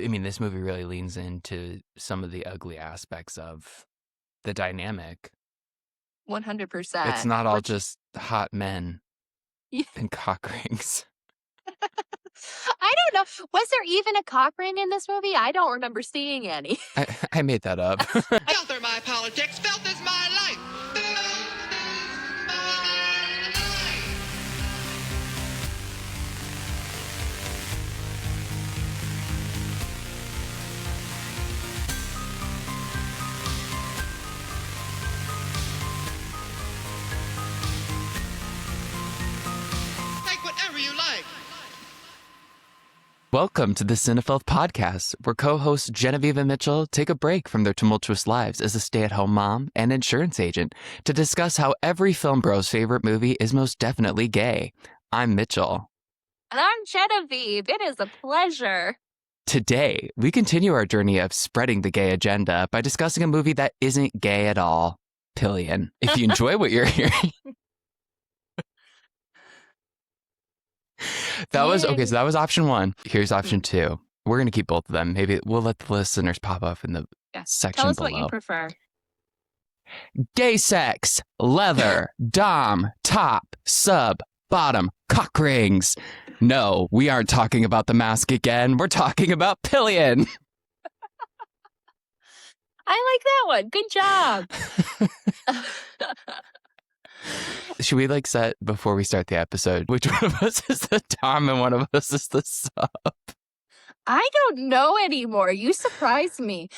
I mean, this movie really leans into some of the ugly aspects of the dynamic. 100%. It's not all just hot men Yeah. and cock rings. I don't know. Was there even a cock ring in this movie? I don't remember seeing any. I made that up. Filth are my politics. Filth is my life. Take whatever you like. Welcome to the CineFilth podcast, where co-hosts Genevieve and Mitchell take a break from their tumultuous lives as a stay-at-home mom and insurance agent to discuss how every film bro's favorite movie is most definitely gay. I'm Mitchell. And I'm Genevieve. It is a pleasure. Today, we continue our journey of spreading the gay agenda by discussing a movie that isn't gay at all, Pillion. If you enjoy what you're hearing... That was option one. Here's option two. We're going to keep both of them. Maybe we'll let the listeners pop up in the section Tell us below. what you prefer. Gay sex, leather, dom, top, sub, bottom, cock rings. No, we aren't talking about The Mask again. We're talking about Pillion. I like that one. Good job. Should we set before we start the episode? Which one of us is the dom and one of us is the sub? I don't know anymore. You surprised me.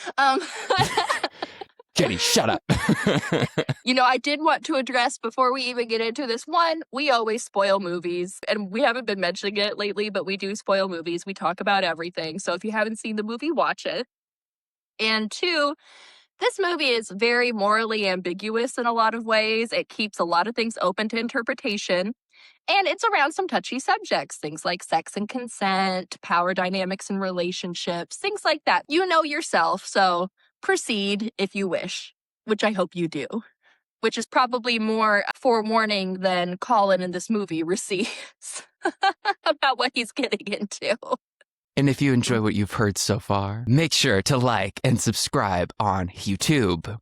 Jenny, shut up. I did want to address before we even get into this. One, we always spoil movies, and we haven't been mentioning it lately, but we do spoil movies. We talk about everything. So if you haven't seen the movie, watch it. And two, this movie is very morally ambiguous in a lot of ways. It keeps a lot of things open to interpretation. And it's around some touchy subjects, things like sex and consent, power dynamics and relationships, things like that. You know yourself, so proceed if you wish, which I hope you do, which is probably more forewarning than Colin in this movie receives about what he's getting into. And if you enjoy what you've heard so far, make sure to like and subscribe on YouTube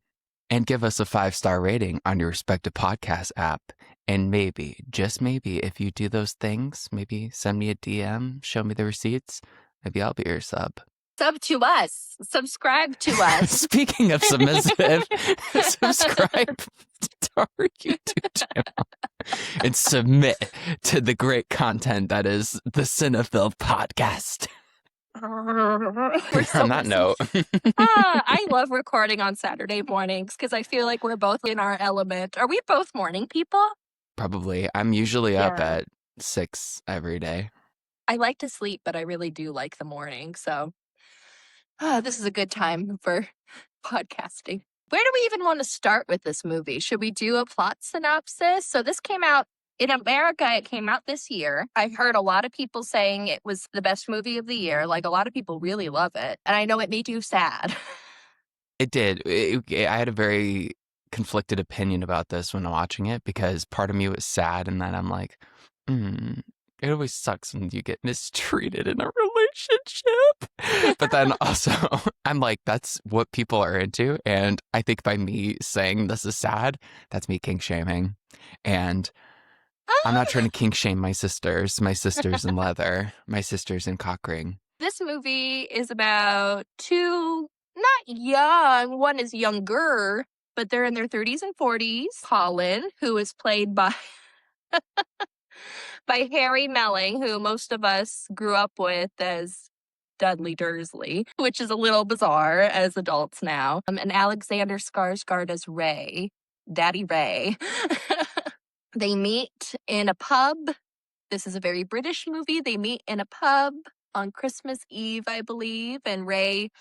and give us a 5-star rating on your respective podcast app. And maybe, just maybe, if you do those things, maybe send me a DM, show me the receipts. Maybe I'll be your sub. Sub to us. Subscribe to us. Speaking of submissive, subscribe to our YouTube channel and submit to the great content that is the CineFilth podcast. On that note. I love recording on Saturday mornings because I feel like we're both in our element. Are we both morning people? Probably. I'm usually up at 6 every day. I like to sleep, but I really do like the morning. So this is a good time for podcasting. Where do we even want to start with this movie? Should we do a plot synopsis? So this came out in America. It came out this year. I heard a lot of people saying it was the best movie of the year. Like, a lot of people really love it. And I know it made you sad. It did. I had a very conflicted opinion about this when watching it because part of me was sad and then I'm like, it always sucks when you get mistreated in a relationship. But then also, I'm like, that's what people are into. And I think by me saying this is sad, that's me kink shaming. And I'm not trying to kink shame my sisters in leather, my sisters in cock ring. This movie is about two, not young, one is younger, but they're in their 30s and 40s. Colin, who is played by by Harry Melling, who most of us grew up with as Dudley Dursley, which is a little bizarre as adults now. And Alexander Skarsgård as Ray, Daddy Ray. They meet in a pub. This is a very British movie. They meet in a pub on Christmas Eve, I believe, and Ray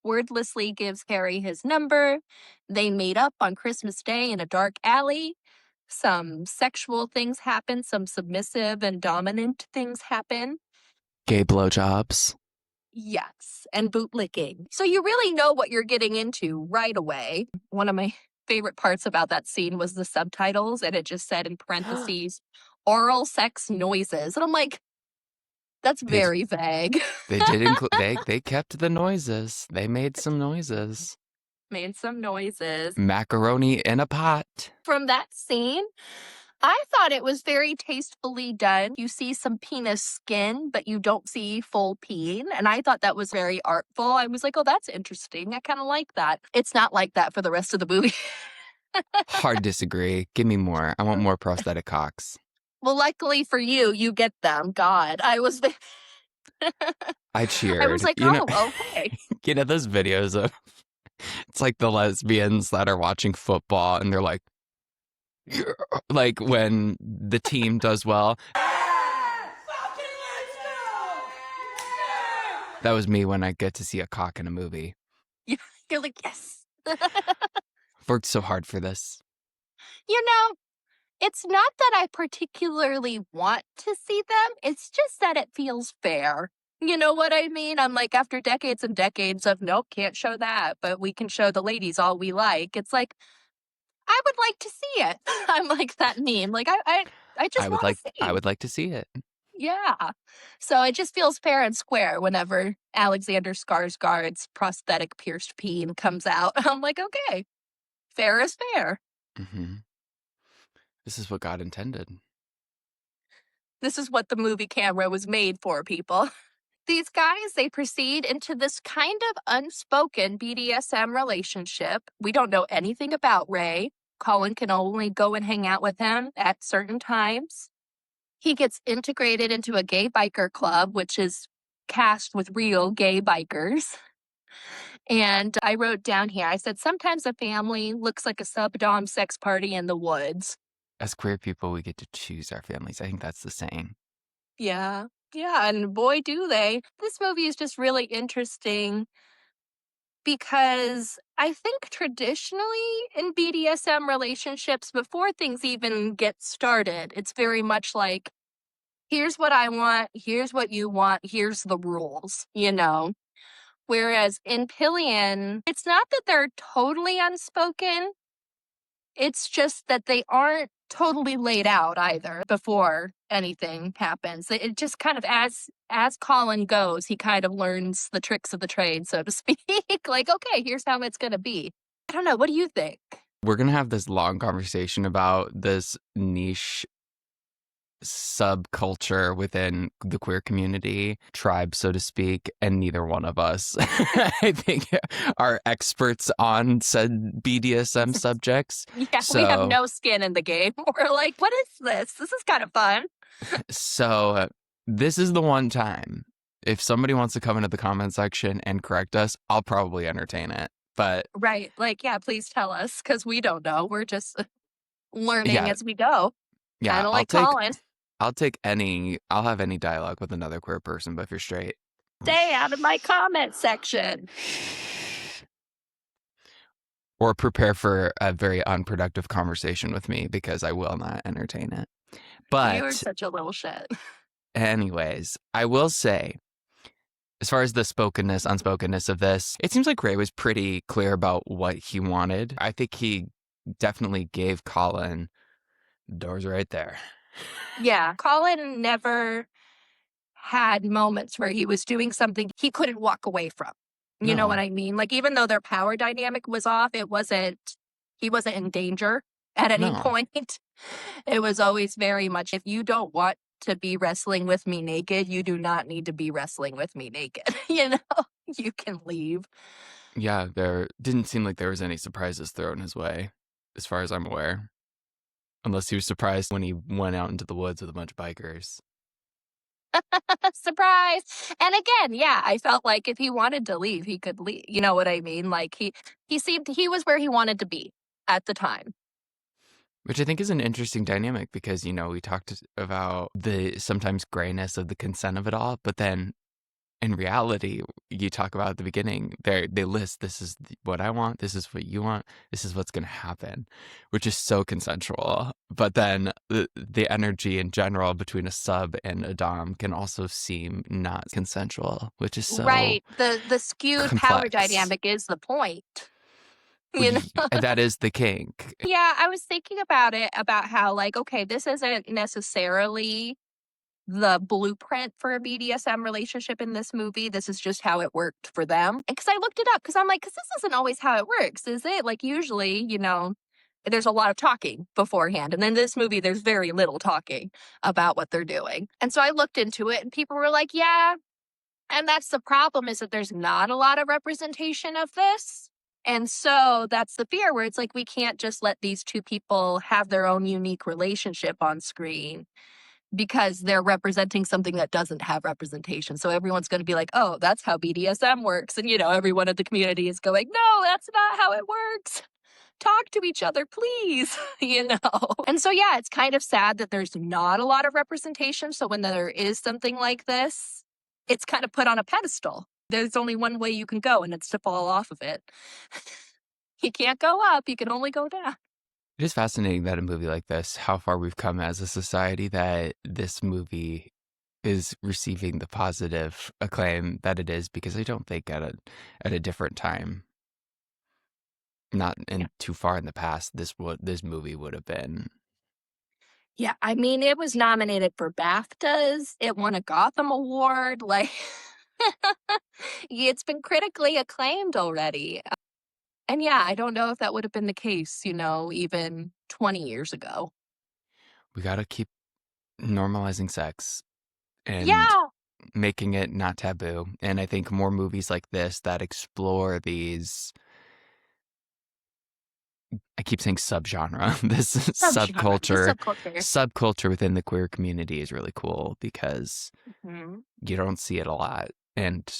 wordlessly gives Harry his number. They meet up on Christmas Day in a dark alley. Some sexual things happen, some submissive and dominant things happen. Gay blowjobs. Yes, and bootlicking. So you really know what you're getting into right away. One of my favorite parts about that scene was the subtitles, and it just said in parentheses, oral sex noises. And I'm like, That's They very vague. they did include they kept the noises. They made some noises. Made some noises. Macaroni in a pot. From that scene, I thought it was very tastefully done. You see some penis skin, but you don't see full peen. And I thought that was very artful. I was like, oh, that's interesting. I kind of like that. It's not like that for the rest of the movie. Hard disagree. Give me more. I want more prosthetic cocks. Well, luckily for you, you get them. God, I I was cheered. like, oh, okay. You know those videos of it's like the lesbians that are watching football and they're like, yeah, like when the team does well. That was me when I get to see a cock in a movie. You're like, yes. Worked so hard for this. You know, it's not that I particularly want to see them. It's just that it feels fair. You know what I mean? I'm like, after decades and decades of, nope, can't show that, but we can show the ladies all we like. It's like, I would like to see it. I'm like that meme. Like, I just want to see. I would like to see it. Yeah. So it just feels fair and square whenever Alexander Skarsgård's prosthetic pierced peen comes out. I'm like, okay, fair is fair. Mm-hmm. This is what God intended. This is what the movie camera was made for, people. These guys, they proceed into this kind of unspoken BDSM relationship. We don't know anything about Ray. Colin can only go and hang out with him at certain times. He gets integrated into a gay biker club, which is cast with real gay bikers. And I wrote down here, I said, sometimes a family looks like a sub-dom sex party in the woods. As queer people, we get to choose our families. I think that's the saying. Yeah. Yeah, and boy, do they. This movie is just really interesting because I think traditionally in BDSM relationships, before things even get started, it's very much like, here's what I want, here's what you want, here's the rules, you know? Whereas in Pillion, it's not that they're totally unspoken, it's just that they aren't totally laid out either before anything happens. It just kind of, as Colin goes, he kind of learns the tricks of the trade, so to speak. Like, okay, here's how it's going to be. I don't know. What do you think? We're going to have this long conversation about this niche subculture within the queer community, tribe, so to speak, and neither one of us, I think, are experts on said BDSM subjects. Yeah, we have no skin in the game. We're like, what is this? This is kind of fun. So this is the one time, if somebody wants to come into the comment section and correct us, I'll probably entertain it. But right, like, yeah, please tell us, because we don't know. We're just learning as we go. Yeah, kind of like Colin. I'll have any dialogue with another queer person, but if you're straight, stay out of my comment section. Or prepare for a very unproductive conversation with me, because I will not entertain it. But you're such a little shit. Anyways, I will say, as far as the unspokenness of this, it seems like Ray was pretty clear about what he wanted. I think he definitely gave Colin doors right there. Yeah, Colin never had moments where he was doing something he couldn't walk away from. You know what I mean? Like, even though their power dynamic was off, he wasn't in danger at any point. It was always very much, if you don't want to be wrestling with me naked, you do not need to be wrestling with me naked. You know, you can leave. Yeah, there didn't seem like there was any surprises thrown his way, as far as I'm aware. Unless he was surprised when he went out into the woods with a bunch of bikers. Surprise! And again, yeah, I felt like if he wanted to leave, he could leave. You know what I mean? Like, he was where he wanted to be at the time. Which I think is an interesting dynamic because, we talked about the sometimes grayness of the consent of it all, but then in reality, you talk about at the beginning, they list, this is what I want, this is what you want, this is what's going to happen, which is so consensual. But then the energy in general between a sub and a dom can also seem not consensual, which is so right. The skewed complex. Power dynamic is the point. You know? That is the kink. Yeah, I was thinking about it, about how, like, okay, this isn't necessarily the blueprint for a BDSM relationship in this movie. This is just how it worked for them. And because I looked it up, because I'm like, because this isn't always how it works, is it? Like, usually, there's a lot of talking beforehand. And then this movie, there's very little talking about what they're doing. And so I looked into it, and people were like, yeah. And that's the problem, is that there's not a lot of representation of this. And so that's the fear, where it's like, we can't just let these two people have their own unique relationship on screen because they're representing something that doesn't have representation. So everyone's going to be like, oh, that's how BDSM works. And, everyone in the community is going, no, that's not how it works. Talk to each other, please, And so, yeah, it's kind of sad that there's not a lot of representation. So when there is something like this, it's kind of put on a pedestal. There's only one way you can go, and it's to fall off of it. You can't go up, you can only go down. It is fascinating that a movie like this, how far we've come as a society, that this movie is receiving the positive acclaim that it is, because I don't think at a different time, not in too far in the past, this movie would have been. Yeah, I mean, it was nominated for BAFTAs. It won a Gotham Award. Like, it's been critically acclaimed already. And yeah, I don't know if that would have been the case, even 20 years ago. We got to keep normalizing sex and Yeah. making it not taboo. And I think more movies like this that explore these, I keep saying subgenre, this subculture within the queer community is really cool, because you don't see it a lot. And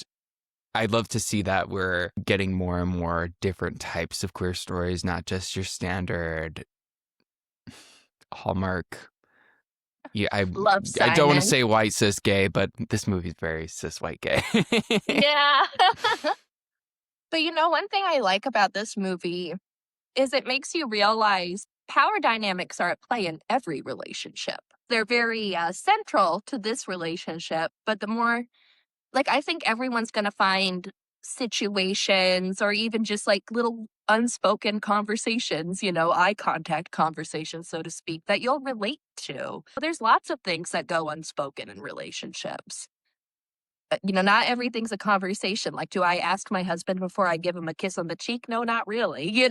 I'd love to see that we're getting more and more different types of queer stories, not just your standard Hallmark. Yeah, I don't want to say white cis gay, but this movie's very cis white gay. Yeah. But one thing I like about this movie is it makes you realize power dynamics are at play in every relationship. They're very central to this relationship, but the more, I think everyone's going to find situations, or even just little unspoken conversations, eye contact conversations, so to speak, that you'll relate to. There's lots of things that go unspoken in relationships. Not everything's a conversation. Like, do I ask my husband before I give him a kiss on the cheek? No, not really,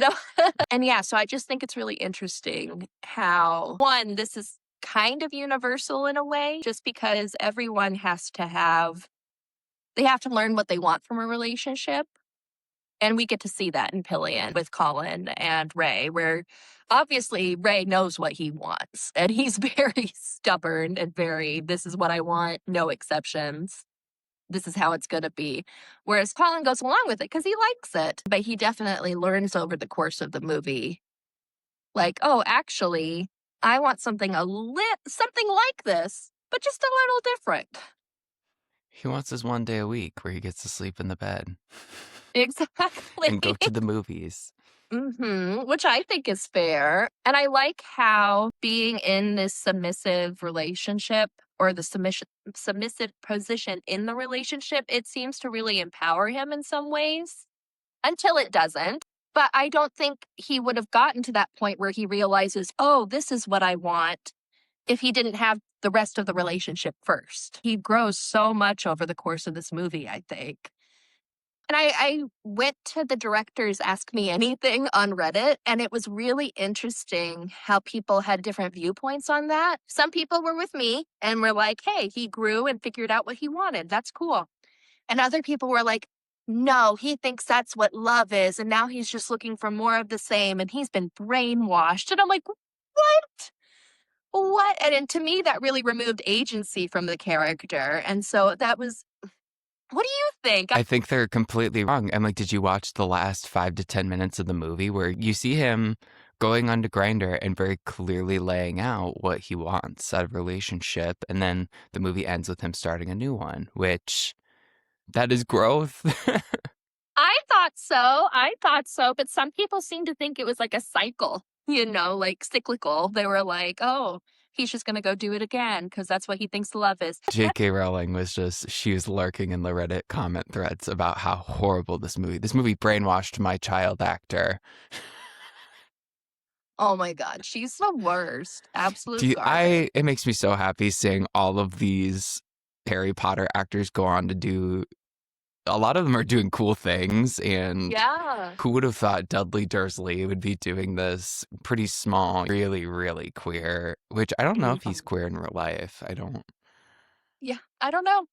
And yeah, so I just think it's really interesting how, one, this is kind of universal in a way, just because everyone has to learn what they want from a relationship. And we get to see that in Pillion with Colin and Ray, where obviously Ray knows what he wants. And he's very stubborn and this is what I want, no exceptions. This is how it's going to be. Whereas Colin goes along with it because he likes it. But he definitely learns over the course of the movie, oh, actually, I want something something like this, but just a little different. He wants his one day a week where he gets to sleep in the bed. Exactly. And go to the movies. Which I think is fair. And I like how being in this submissive relationship, or the submissive position in the relationship, it seems to really empower him in some ways, until it doesn't. But I don't think he would have gotten to that point where he realizes, oh, this is what I want, if he didn't have the rest of the relationship first. He grows so much over the course of this movie, I think. And I went to the director's Ask Me Anything on Reddit, and it was really interesting how people had different viewpoints on that. Some people were with me and were like, hey, he grew and figured out what he wanted. That's cool. And other people were like, no, he thinks that's what love is, and now he's just looking for more of the same, and he's been brainwashed. And I'm like, what? What? And to me, that really removed agency from the character. And so that was... What do you think? I think they're completely wrong. I'm like, did you watch the last 5 to 10 minutes of the movie where you see him going onto Grindr and very clearly laying out what he wants out of a relationship, and then the movie ends with him starting a new one, which, that is growth. I thought so, but some people seem to think it was like a cycle, cyclical. They were like, oh, he's just going to go do it again because that's what he thinks love is. J.K. Rowling she was lurking in the Reddit comment threads about how horrible this movie brainwashed my child actor. Oh my god, she's the worst. Absolute garbage. It makes me so happy seeing all of these Harry Potter actors go on to do, a lot of them are doing cool things, and Yeah. who would have thought Dudley Dursley would be doing this pretty small, really, really queer, which I don't know if he's Mhm. queer in real life. I don't, Yeah, I don't know.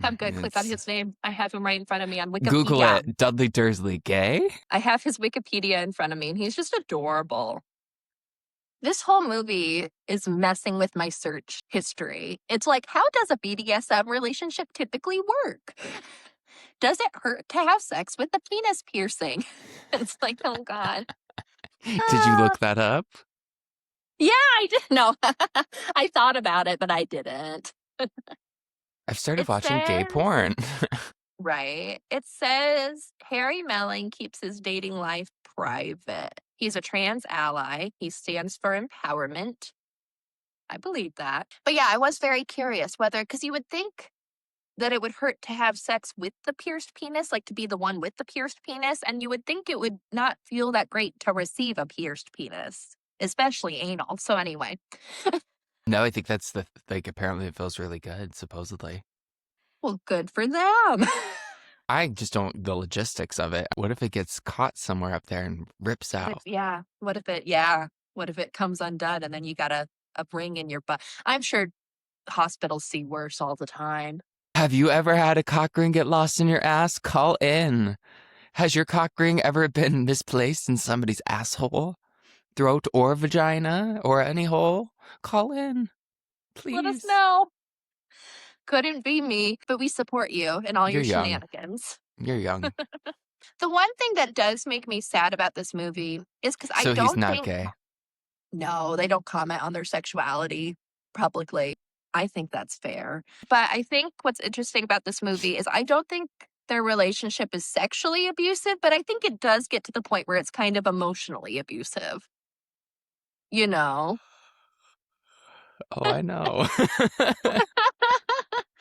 I'm gonna click on it's, his name. I have him right in front of me on Google Wikipedia. it, Dudley Dursley gay? I have his Wikipedia in front of me, and he's just adorable. This whole movie is messing with my search history. It's like, how does a BDSM relationship typically work? Does it hurt to have sex with the penis piercing? It's like, oh God. Did you Uh, look that up? yeah, I did. No, I thought about it, but I didn't. I've started It watching gay says, porn. right. It says Harry Melling keeps his dating life private. He's a trans ally. He stands for empowerment. I believe that. But yeah, I was very curious whether, because you would think that it would hurt to have sex with the pierced penis, like to be the one with the pierced penis. And you would think it would not feel that great to receive a pierced penis, especially anal. So, anyway, No, I think that's like, apparently it feels really good, supposedly. well, good for them. I just don't, the logistics of it. What if it gets caught somewhere up there and rips But out? yeah, what if it comes undone and then you got a ring in your butt? I'm sure hospitals see worse all the time. Have you ever had a cock ring get lost in your ass? Call in. Has your cock ring ever been misplaced in somebody's asshole, throat, or vagina, or any hole? Call in, Let us please. know. Couldn't be me, but we support you in all You're your young. shenanigans. You're young. The one thing that does make me sad about this movie is because I So he's don't not think, gay. no, they don't comment on their sexuality publicly. I think that's fair. But I think what's interesting about this movie is I don't think their relationship is sexually abusive, but I think it does get to the point where it's kind of emotionally abusive. You know? Oh, I know.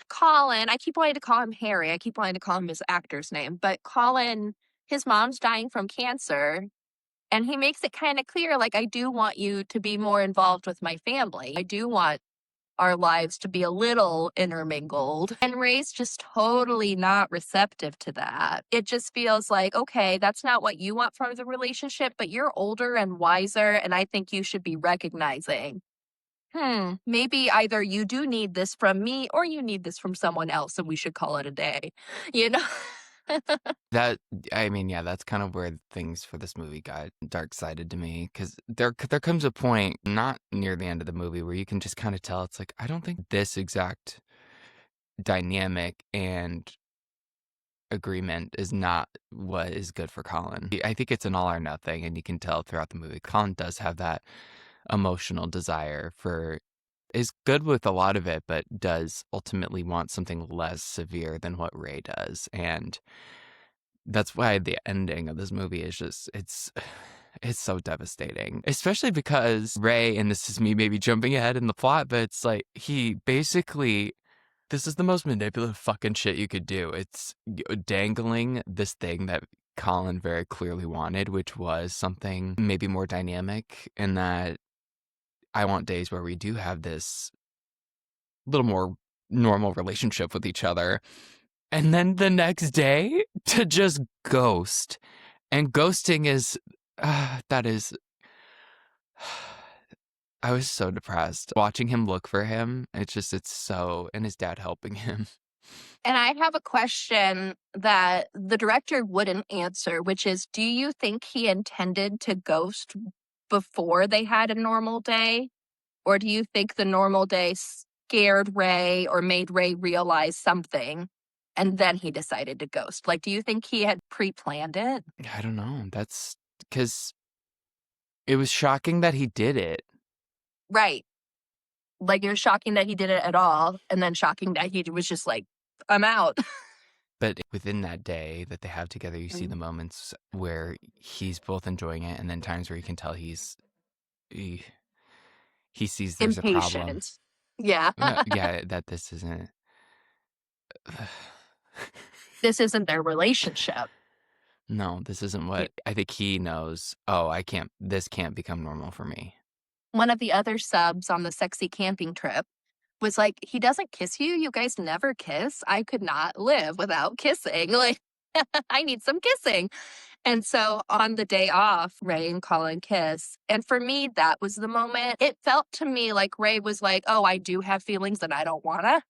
Colin, I keep wanting to call him Harry. I keep wanting to call him his actor's name, but Colin, his mom's dying from cancer. And he makes it kind of clear, like, I do want you to be more involved with my family. I do want our lives to be a little intermingled. And Ray's just totally not receptive to that. It just feels like, okay, that's not what you want from the relationship, but you're older and wiser. And I think you should be recognizing, maybe either you do need this from me or you need this from someone else. And we should call it a day, you know? That, I mean, yeah, that's kind of where things for this movie got dark-sided to me, because there comes a point, not near the end of the movie, where you can just kind of tell it's like, I don't think this exact dynamic and agreement is not what is good for Colin. I think it's an all or nothing, and you can tell throughout the movie. Colin does have that emotional desire for, is good with a lot of it, but does ultimately want something less severe than what Ray does. And that's why the ending of this movie is just, it's so devastating, especially because Ray, and this is me maybe jumping ahead in the plot, but it's like he basically, this is the most manipulative fucking shit you could do. It's dangling this thing that Colin very clearly wanted, which was something maybe more dynamic, in that I want days where we do have this little more normal relationship with each other. And then the next day to just ghost. And ghosting is, that is, I was so depressed watching him look for him. It's so, and his dad helping him. And I have a question that the director wouldn't answer, which is, do you think he intended to ghost before they had a normal day? Or do you think the normal day scared Ray or made Ray realize something and then he decided to ghost? Like, do you think he had pre-planned it? I don't know. That's because it was shocking that he did it. Right. Like, it was shocking that he did it at all, and then shocking that he was just like, I'm out. But within that day that they have together, you see the moments where he's both enjoying it, and then times where you can tell he sees there's a problem. Impatient. Yeah. Yeah, that this isn't. This isn't their relationship. No, this isn't You- what I think he knows. This can't become normal for me. One of the other subs on the sexy camping trip was like, he doesn't kiss you. You guys never kiss. I could not live without kissing. Like, I need some kissing. And so on the day off, Ray and Colin kiss. And for me, that was the moment. It felt to me like Ray was like, oh, I do have feelings and I don't wanna.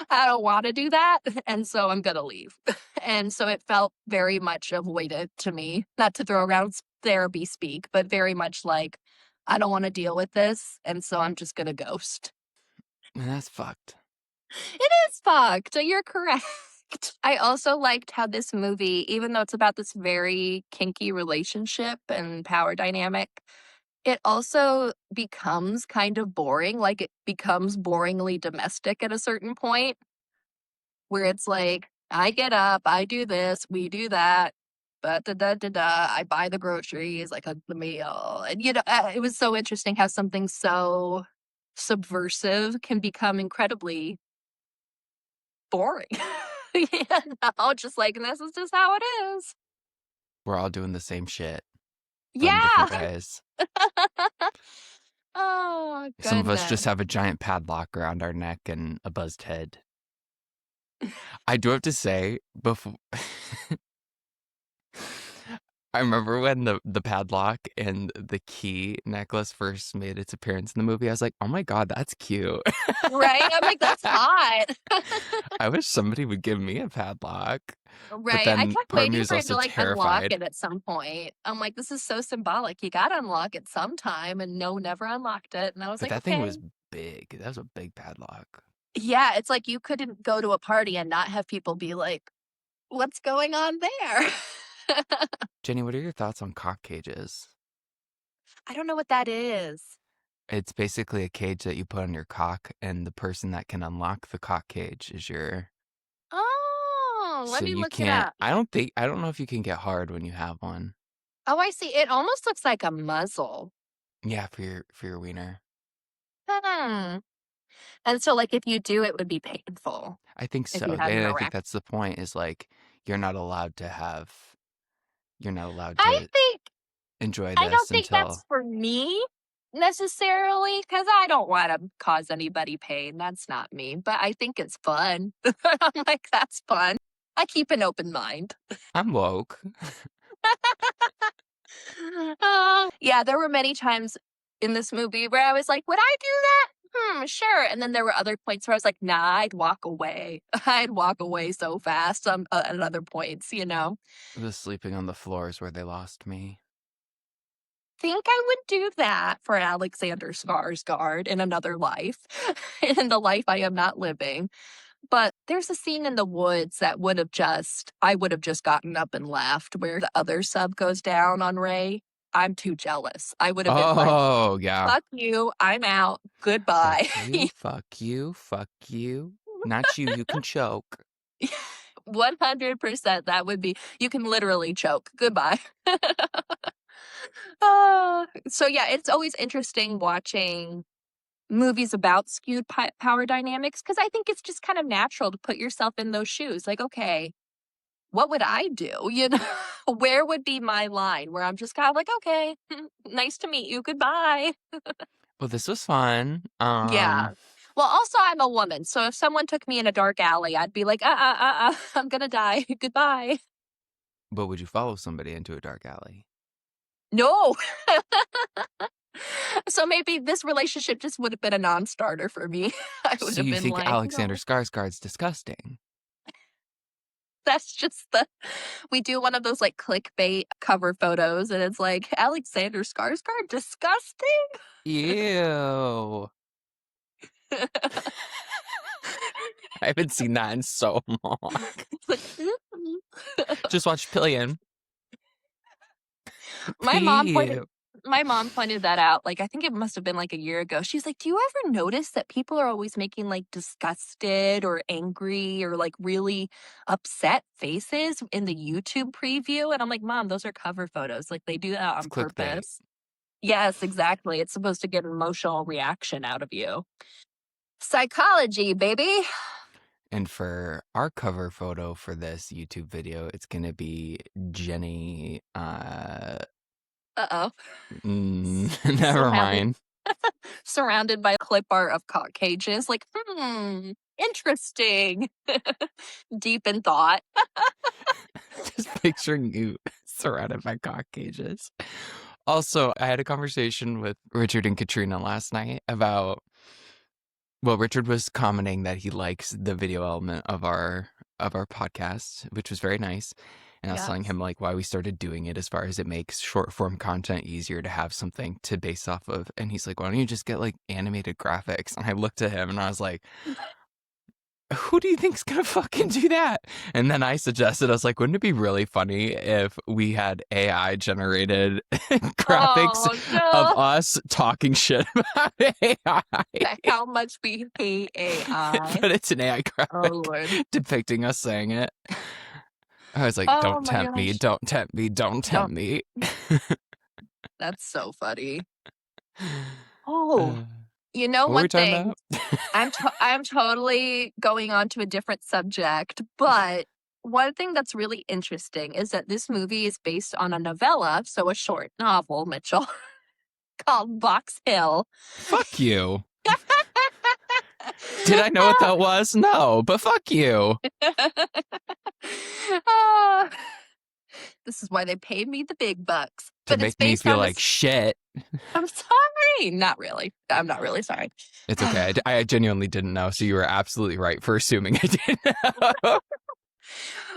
I don't wanna do that. And so I'm gonna leave. And so it felt very much avoided to me. Not to throw around therapy speak, but very much like, I don't want to deal with this. And so I'm just gonna ghost. And that's fucked. It is fucked. You're correct. I also liked how this movie, even though it's about this very kinky relationship and power dynamic, it also becomes kind of boring. Like it becomes boringly domestic at a certain point where it's like, I get up, I do this, we do that. But da da da da, I buy the groceries, I cook the meal. And, it was so interesting how something so subversive can become incredibly boring. Just like, this is just how it is. We're all doing the same shit, but in Yeah. different ways. Oh, Some of us goodness. just have a giant padlock around our neck and a buzzed head. I do have to say, before I remember when the padlock and the key necklace first made its appearance in the movie, I was like, oh my God, that's cute. Right? I'm like, that's hot. I wish somebody would give me a padlock. But Right. I then kept part of me waiting was for him to also like unlock terrified. it at some point. I'm like, this is so symbolic. You gotta unlock it sometime. And no, never unlocked it. And I was But like, that thing okay. was big. That was a big padlock. Yeah, it's like you couldn't go to a party and not have people be like, what's going on there? Jenny, what are your thoughts on cock cages? I don't know what that is. It's basically a cage that you put on your cock, and the person that can unlock the cock cage is your. Oh, let So me you look it can't. up. I don't know if you can get hard when you have one. Oh, I see. It almost looks like a muzzle. Yeah, for your wiener. Hmm. And so, like, if you do, it would be painful I think if so, you had an and I think erect. that's the point. Is like you're not allowed to have. You're not allowed I to think enjoy I don't this think that's until. for me necessarily because I don't want to cause anybody pain. That's not me. But I think it's fun. I'm like, that's fun. I keep an open mind. I'm woke. Yeah, there were many times in this movie where I was like, would I do that? Sure. And then there were other points where I was like, nah, I'd walk away. I'd walk away so fast at other points. The sleeping on the floors where they lost me. Think I would do that for Alexander Skarsgård in another life, in the life I am not living. But there's a scene in the woods that I would have just gotten up and left where the other sub goes down on Ray. I'm too jealous. I would have been like, Oh yeah. fuck you, I'm out, Fuck goodbye. you. Fuck you. Fuck you. Not you. You can choke. 100% that would be, you can literally choke, goodbye. So yeah, it's always interesting watching movies about skewed power dynamics because I think it's just kind of natural to put yourself in those shoes. Like, okay, what would I do? Where would be my line where I'm just kind of like, okay, nice to meet you, goodbye. Well, this was fun. Yeah. Well, also, I'm a woman. So if someone took me in a dark alley, I'd be like, I'm going to die. Goodbye. But would you follow somebody into a dark alley? No. So maybe this relationship just would have been a non-starter for me. I would So have you been think like, Alexander no, Skarsgård's disgusting? that's just we do one of those like clickbait cover photos and it's like Alexander Skarsgård, disgusting. Ew. I haven't seen that in so long. Just watch Pillion. My mom pointed Ew. my mom pointed that out. Like I think it must have been like a year ago. She's like, "Do you ever notice that people are always making like disgusted or angry or like really upset faces in the YouTube preview?" And I'm like, "Mom, those are cover photos. Like they do that It's on clickbait. purpose." Yes, exactly. It's supposed to get an emotional reaction out of you. Psychology, baby. And for our cover photo for this YouTube video, it's going to be Jenny. Uh-oh. Never mind. Surrounded by a clip art of cock cages. Like, interesting. Deep in thought. Just picturing you surrounded by cock cages. Also, I had a conversation with Richard and Katrina last night about, well, Richard was commenting that he likes the video element of our podcast, which was very nice. And I was telling him like why we started doing it as far as it makes short form content easier to have something to base off of. And he's like, why don't you just get like animated graphics? And I looked at him and I was like, who do you think's gonna fucking do that? And then I suggested, I was like, wouldn't it be really funny if we had AI generated graphics of us talking shit about AI? How much we hate AI. But it's an AI graphic Lord. depicting us saying it. I was like, don't tempt me, don't tempt me, don't tempt me. That's so funny. Oh, you know what were we one talking thing? about? I'm totally going on to a different subject, but one thing that's really interesting is that this movie is based on a novella, so a short novel, Mitchell, called Box Hill. Fuck you. Did I know what that was? No, but fuck you. This is why they paid me the big bucks. To make me feel like shit. I'm sorry. Not really. I'm not really sorry. It's okay. I genuinely didn't know, so you were absolutely right for assuming I didn't know.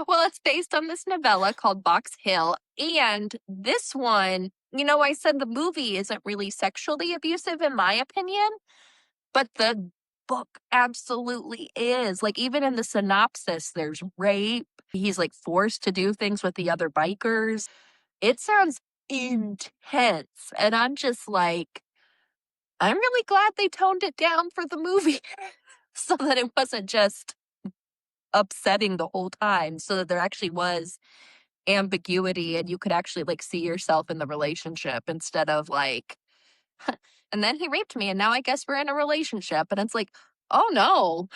Well, it's based on this novella called Box Hill. And this one, you know, I said the movie isn't really sexually abusive in my opinion, but the book absolutely is. Like, even in the synopsis, there's rape. He's like forced to do things with the other bikers. It sounds intense. And I'm just like, I'm really glad they toned it down for the movie so that it wasn't just upsetting the whole time, so that there actually was ambiguity and you could actually like see yourself in the relationship instead of like, and then he raped me and now I guess we're in a relationship. And it's like, oh no.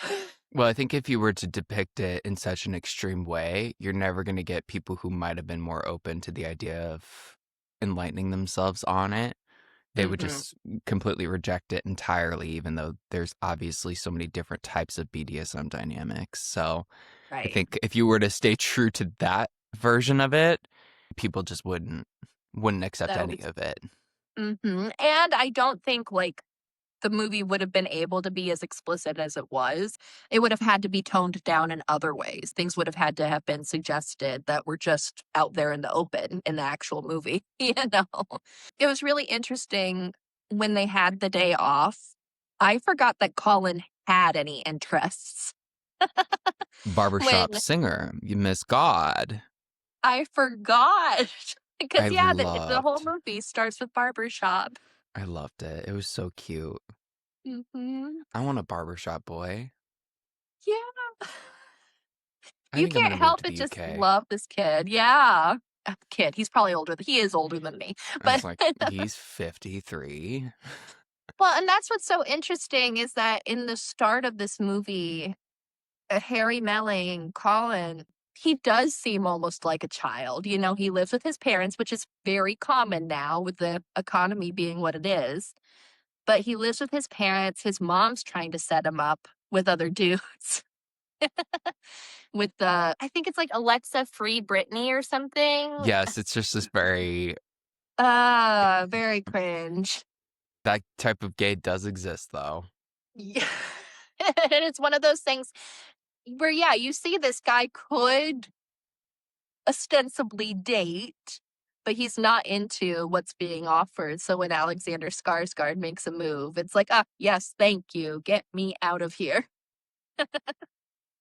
Well, I think if you were to depict it in such an extreme way, you're never going to get people who might have been more open to the idea of enlightening themselves on it. They would just completely reject it entirely, even though there's obviously so many different types of BDSM dynamics. So I think if you were to stay true to that version of it, people just wouldn't accept any of it. And I don't think like the movie would have been able to be as explicit as it was. It would have had to be toned down in other ways. Things would have had to have been suggested that were just out there in the open in the actual movie. You know, it was really interesting when they had the day off. I forgot that Colin had any interests. Barbershop singer, you miss God. I forgot. Because, the whole movie starts with barbershop. I loved it. It was so cute. I want a barbershop boy. Yeah. I You think I'm can't gonna move help to but the just UK. love this kid. Yeah. Kid. He's probably older. He is older than me. I was But like, he's 53. well, and that's what's so interesting is that in the start of this movie, Harry Melling, Colin, he does seem almost like a child. You know, he lives with his parents, which is very common now with the economy being what it is. But he lives with his parents. His mom's trying to set him up with other dudes. With I think it's like Alexa Free Britney or something. Yes, it's just this very Very cringe. That type of gay does exist, though. Yeah. And it's one of those things where, yeah, you see this guy could ostensibly date, but he's not into what's being offered. So when Alexander Skarsgård makes a move, it's like, yes, thank you. Get me out of here.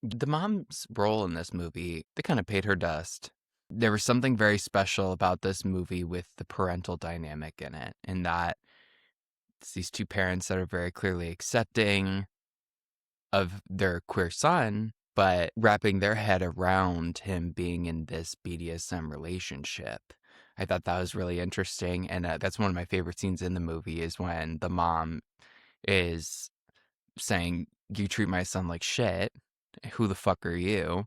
The mom's role in this movie, they kind of paid her dust. There was something very special about this movie with the parental dynamic in it, in that it's these two parents that are very clearly accepting of their queer son, but wrapping their head around him being in this BDSM relationship. I thought that was really interesting, and that's one of my favorite scenes in the movie is when the mom is saying, you treat my son like shit, Who the fuck are you?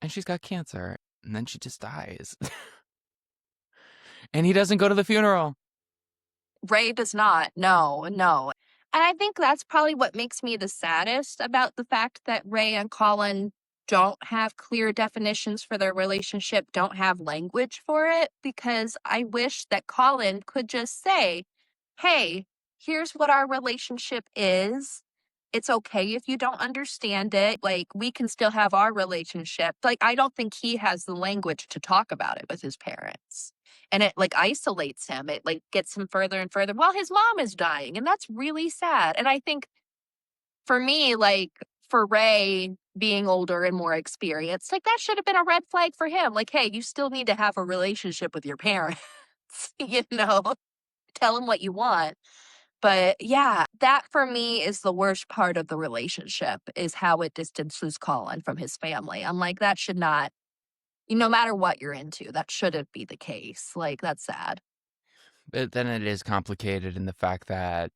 And she's got cancer. And then she just dies. And he doesn't go to the funeral. Ray does not. No, no. And I think that's probably what makes me the saddest about the fact that Ray and Colin don't have clear definitions for their relationship, don't have language for it, because I wish that Colin could just say, hey, here's what our relationship is. It's okay if you don't understand it. Like, we can still have our relationship. Like, I don't think he has the language to talk about it with his parents. And it like isolates him. It like gets him further and further while his mom is dying. And that's really sad. And I think for me, like for Ray being older and more experienced, like that should have been a red flag for him. Like, hey, you still need to have a relationship with your parents, you know, tell him what you want. But yeah, that for me is the worst part of the relationship is how it distances Colin from his family. I'm like, that should not, no matter what you're into, that shouldn't be the case. Like, that's sad. But then it is complicated in the fact that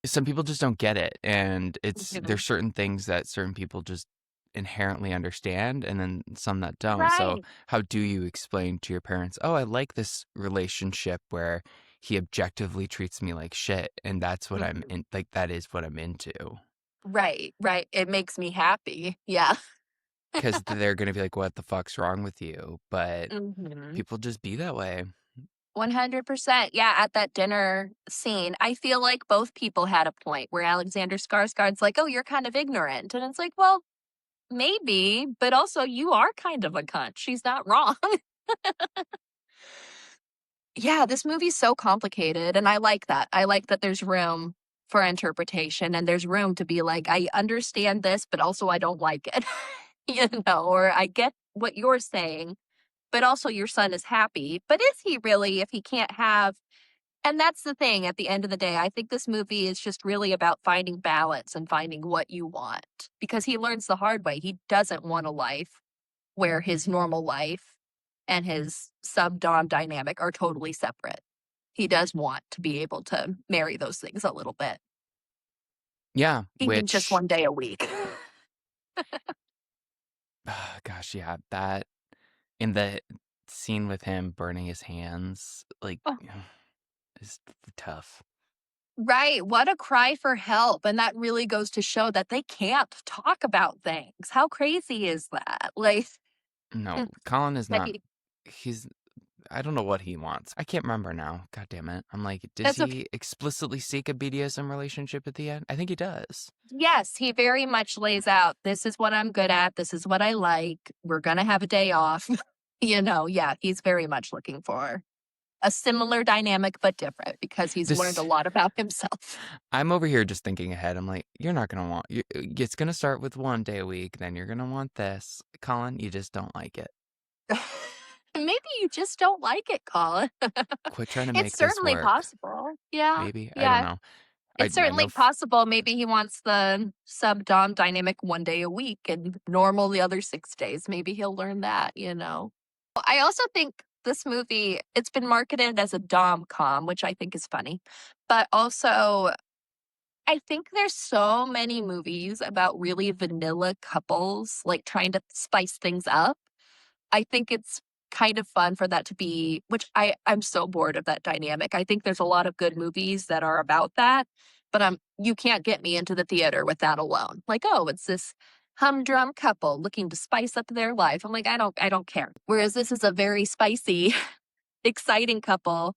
some people just don't get it. And there's certain things that certain people just inherently understand and then some that don't. So Right. how do you explain to your parents, oh, I like this relationship where he objectively treats me like shit and that's what I'm Mhm. in, like that is what I'm into. Right, right. It makes me happy. Yeah. Because they're gonna be like, what the fuck's wrong with you? But Mhm. people just be that way. 100%. Yeah, at that dinner scene, I feel like both people had a point where Alexander Skarsgård's like, "Oh, you're kind of ignorant." And it's like, "Well, maybe, but also you are kind of a cunt. She's not wrong." Yeah, this movie's so complicated, and I like that. I like that there's room for interpretation and there's room to be like, "I understand this, but also I don't like it." You know, or "I get what you're saying, but also your son is happy." But is he really if he can't have, and that's the thing at the end of the day, I think this movie is just really about finding balance and finding what you want, because he learns the hard way. He doesn't want a life where his normal life and his sub-dom dynamic are totally separate. He does want to be able to marry those things a little bit, Yeah, even just which, one day a week. gosh, yeah, that in the scene with him burning his hands, like, Oh, is tough. right, what a cry for help, and that really goes to show that they can't talk about things. How crazy is that? Like, No, mm, Colin is that not. He's. I don't know what he wants. I can't remember now. God damn it. I'm like, does that's okay. he explicitly seek a BDSM relationship at the end? I think he does. Yes, he very much lays out, "This is what I'm good at, this is what I like, we're gonna have a day off." You know, yeah, he's very much looking for a similar dynamic, but different because he's learned a This. lot about himself. I'm over here just thinking ahead. I'm like, you're not gonna want. It's gonna start with 1 day a week. Then you're gonna want this, Colin. You just don't like it. Maybe you just don't like it, Colin. Quit trying to It's make this certainly work. possible. Yeah, Maybe I don't yeah. know. It's I know. certainly possible. Maybe he wants the sub-dom dynamic 1 day a week and normal the other 6 days. Maybe he'll learn that, you know? I also think this movie, it's been marketed as a dom-com, which I think is funny. But also, I think there's so many movies about really vanilla couples, like, trying to spice things up. I think it's kind of fun for that to be, which I'm so bored of that dynamic. I think there's a lot of good movies that are about that, but you can't get me into the theater with that alone. Like, "Oh, it's this humdrum couple looking to spice up their life." I'm like, I don't care." Whereas this is a very spicy, exciting couple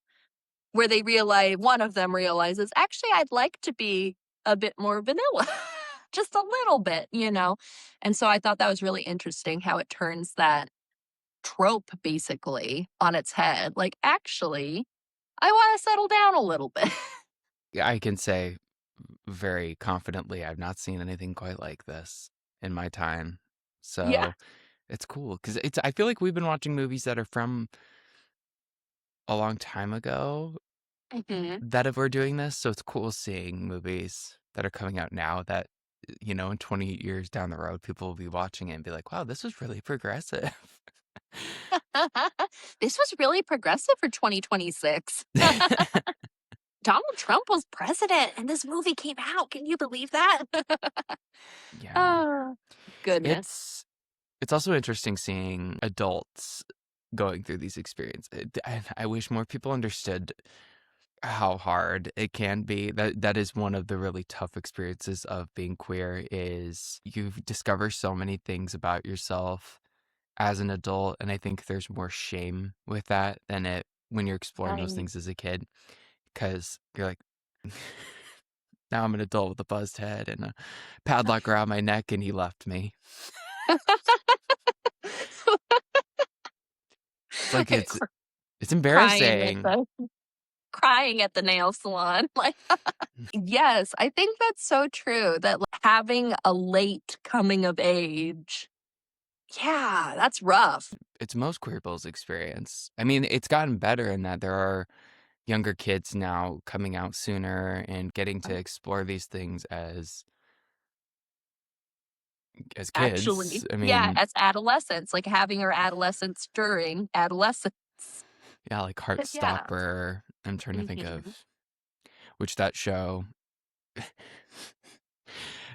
where they realize one of them realizes, "Actually, I'd like to be a bit more vanilla." Just a little bit, you know? And so I thought that was really interesting how it turns that trope basically on its head. Like, actually, I want to settle down a little bit. I can say very confidently, I've not seen anything quite like this in my time. Yeah. So it's cool because it's. I feel like we've been watching movies that are from a long time ago Mhm. that if we're doing this. So it's cool seeing movies that are coming out now that, in 20 years down the road, people will be watching it and be like, wow, this was really progressive. This was really progressive for 2026. Donald Trump was president and this movie came out. Can you believe that? Yeah. Oh, goodness. It's also interesting seeing adults going through these experiences. I wish more people understood how hard it can be. That is one of the really tough experiences of being queer, is you discover so many things about yourself as an adult, and I think there's more shame with that than it when you're exploring those Right. things as a kid, because you're like, now I'm an adult with a buzzed head and a padlock around my neck, and he left me. It's like it's crying at embarrassing. the crying at the nail salon. Like, yes, I think that's so true that having a late coming of age, yeah, that's rough. It's most queer people's experience. I mean, it's gotten better in that there are younger kids now coming out sooner and getting to explore these things as Actually, kids. I yeah, mean, as adolescents, like having our adolescence during adolescence. yeah, like But yeah. Heartstopper. I'm trying to think of Mhm. which that show.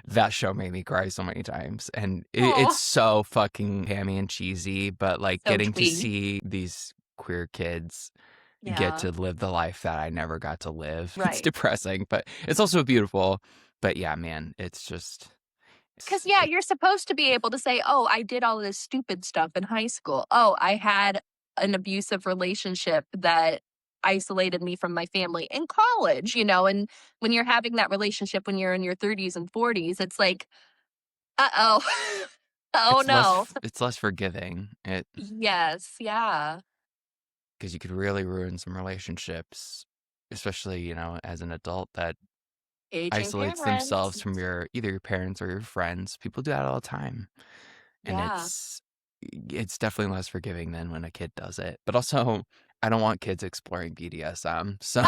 That show made me cry so many times, and it's Oh, so fucking hammy and cheesy, but like so getting to twee. see these queer kids get Yeah, to live the life that I never got to live. It's right. depressing, but it's also beautiful. But yeah, man, it's just Because, yeah, it, you're supposed to be able to say, oh, I did all this stupid stuff in high school. Oh, I had an abusive relationship that isolated me from my family in college, and when you're having that relationship when you're in your 30s and 40s, it's like, uh-oh. Oh, no. it's less forgiving. It Yes, yeah. Because you could really ruin some relationships, especially as an adult that Aging isolates parents. themselves from either your parents or your friends. People do that all the time. And Yeah. it's definitely less forgiving than when a kid does it. But also, I don't want kids exploring BDSM. So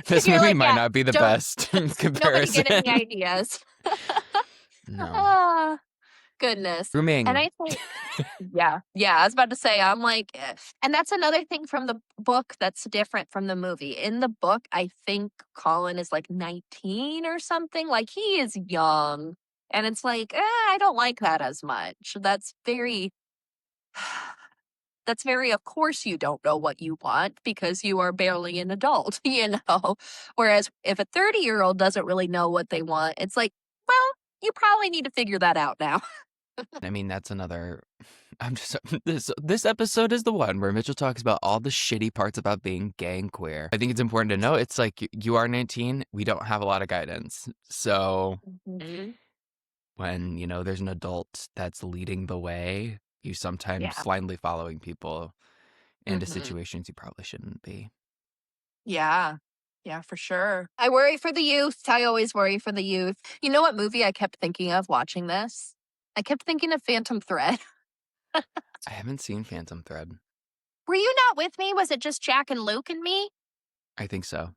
this You're movie like, might yeah, not be the don't best nobody get any comparison. ideas. No. Ah, goodness. And Grooming. I think yeah, yeah, I was about to say, I'm like, and that's another thing from the book that's different from the movie. In the book, I think Colin is like 19 or something. Like he is young. And it's like, I don't like that as much. That's very, of course, you don't know what you want because you are barely an adult, Whereas if a 30-year-old doesn't really know what they want, it's like, well, you probably need to figure that out now. I mean, that's another. I'm just this episode is the one where Mitchell talks about all the shitty parts about being gay and queer. I think it's important to know it's like you are 19. We don't have a lot of guidance. So Mhm. when there's an adult that's leading the way, you sometimes Yeah. blindly following people into Mhm. situations you probably shouldn't be. Yeah. Yeah, for sure. I worry for the youth. I always worry for the youth. You know what movie I kept thinking of watching this? I kept thinking of Phantom Thread. I haven't seen Phantom Thread. Were you not with me? Was it just Jack and Luke and me? I think so.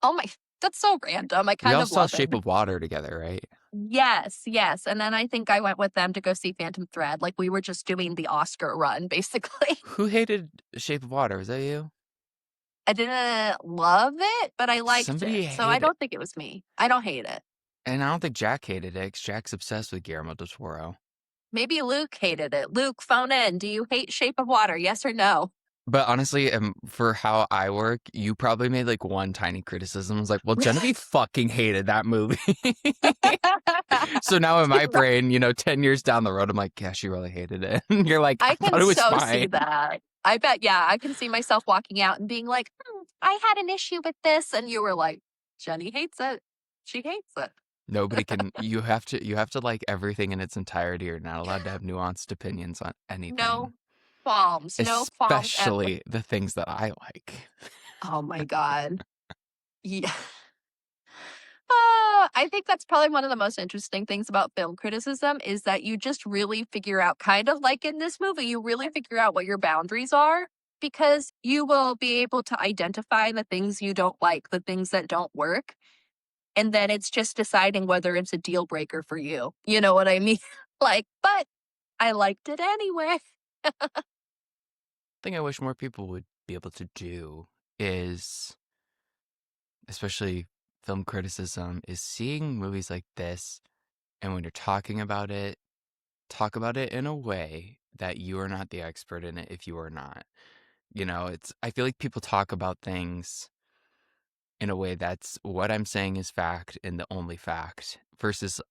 Oh my, that's so random. I We kind all of saw love it. Shape of Water together, right? Yes, yes. And then I think I went with them to go see Phantom Thread. Like we were just doing the Oscar run, basically. Who hated Shape of Water? Was that you? I didn't love it, but I liked it. Somebody So I hated it. don't think it was me. I don't hate it. And I don't think Jack hated it 'cause Jack's obsessed with Guillermo del Toro. Maybe Luke hated it. Luke, phone in. Do you hate Shape of Water? Yes or no? But honestly, for how I work, you probably made like one tiny criticism. I was like, well, Genevieve fucking hated that movie. So now in my brain, 10 years down the road, I'm like, yeah, she really hated it. And you're like, I I can thought it was so see fine. that. I bet, yeah, I can see myself walking out and being like, I had an issue with this. And you were like, Jenny hates it. She hates it. Nobody can, you have to like everything in its entirety. You're not allowed to have nuanced opinions on anything, No qualms. No qualms ever. especially the things that I like. Oh my God. Yeah. I think that's probably one of the most interesting things about film criticism is that you just really figure out, kind of like in this movie, you really figure out what your boundaries are because you will be able to identify the things you don't like, the things that don't work. And then it's just deciding whether it's a deal breaker for you. You know what I mean? Like, but I liked it anyway. Thing I wish more people would be able to do is especially film criticism, is seeing movies like this, and when you're talking about it, talk about it in a way that you are not the expert in it if you are not. I feel like people talk about things in a way that's what I'm saying is fact and the only fact versus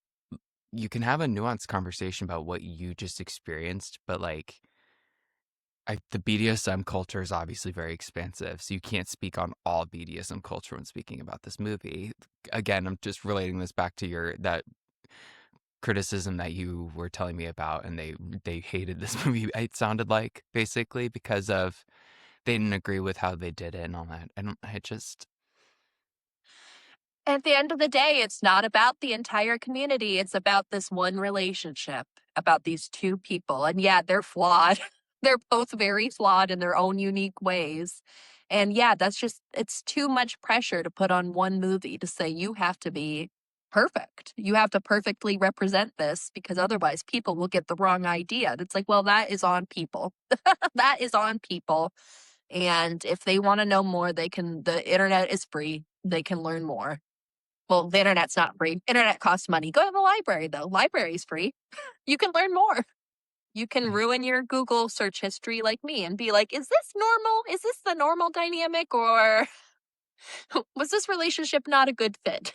you can have a nuanced conversation about what you just experienced, but like the BDSM culture is obviously very expansive, so you can't speak on all BDSM culture when speaking about this movie. Again, I'm just relating this back to that criticism that you were telling me about, and they hated this movie. It sounded like basically because of they didn't agree with how they did it and all that. I just At the end of the day, it's not about the entire community. It's about this one relationship, about these two people. And yeah, they're flawed. They're both very flawed in their own unique ways. And yeah, it's too much pressure to put on one movie to say you have to be perfect. You have to perfectly represent this because otherwise people will get the wrong idea. And it's like, well, that is on people. That is on people. And if they want to know more, the internet is free. They can learn more. Well, the internet's not free. Internet costs money. Go to the library, though. Library's free. You can learn more. You can ruin your Google search history like me and be like, is this normal? Is this the normal dynamic? Or was this relationship not a good fit?